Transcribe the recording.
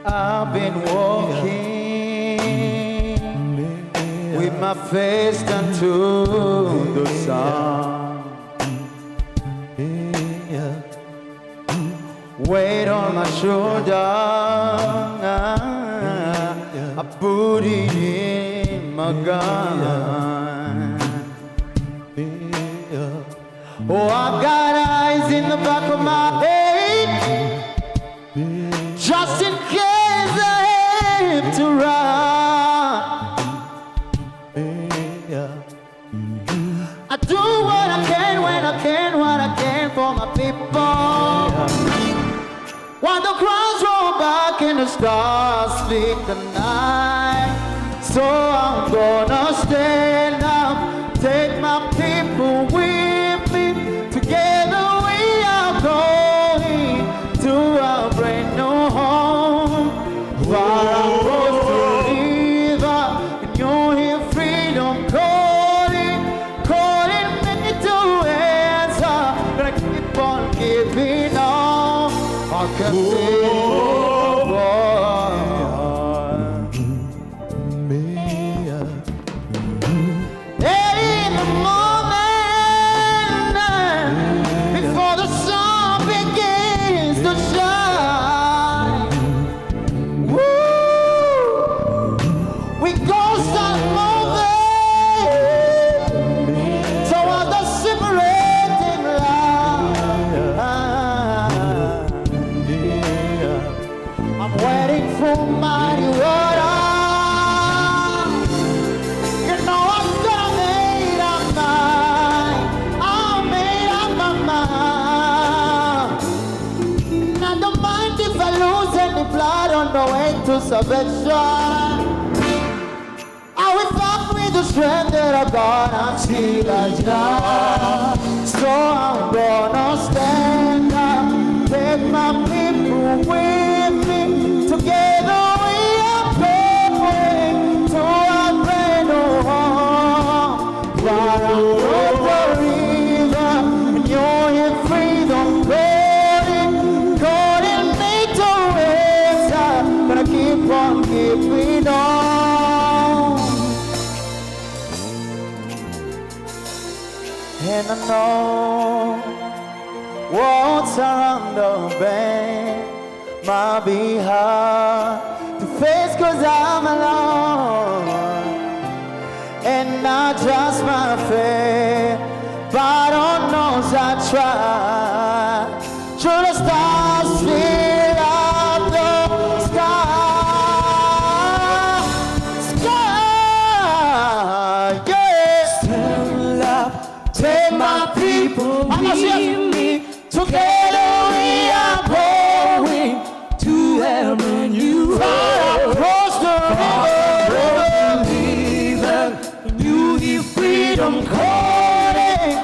I've been walking with my face turned to the sun. Weight on my shoulder, I put it in my gun. Oh, I got eyes in the back of my head, just in case I have to run. I do what I can when I can, what I can for my people. While the crowds roll back and the stars sleep the night, so I'm gonna stand up, take my people with me. Together we are going to a brand new home. Far across the river, and you'll hear freedom calling, calling me to answer. Gonna keep on giving on. I can feel me. In the morning, before the sun begins to shine, woo, we go start moving toward the separating line. I'm waiting for mighty water. You know I'm gonna make up mine. I'll make up my mind. And I don't mind if I lose any blood on the way to salvation. I will fight with the strength that I got until I die. So I'm gonna stand up, take my people with me. Together we are going to a brand new home. Far across the river, and you're in freedom calling, calling me to answer. Gonna keep on keeping on. And I know what's around the bend might be hard to face, 'cause I'm alone and not just my faith, but on knows I try. Should the stars fill up the sky, yeah. Stand up, take my people with me. Together we are going to heaven, you are across the river, and you hear freedom calling,